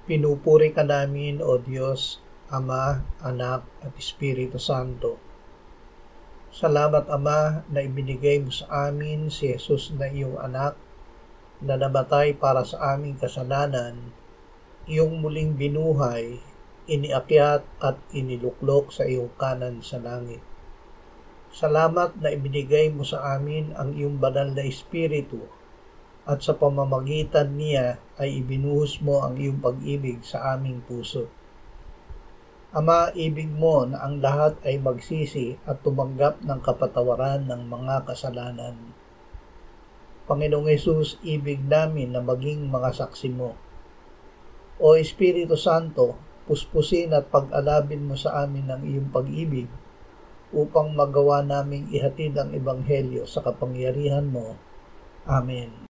Pinupuri ka namin, O Diyos, Ama, Anak, at Espiritu Santo. Salamat, Ama, na ibinigay mo sa amin si Jesus na iyong anak, na namatay para sa aming kasalanan, iyong muling binuhay, iniakyat at iniluklok sa iyong kanan sa langit. Salamat na ibinigay mo sa amin ang iyong banal na Espiritu, at sa pamamagitan niya ay ibinuhos mo ang iyong pag-ibig sa aming puso. Ama, ibig mo na ang lahat ay magsisi at tumanggap ng kapatawaran ng mga kasalanan. Panginoong Hesus, ibig namin na maging mga saksi mo. O Espiritu Santo, puspusin at pag-alabin mo sa amin ang iyong pag-ibig upang magawa naming ihatid ang Ebanghelyo sa kapangyarihan mo. Amen.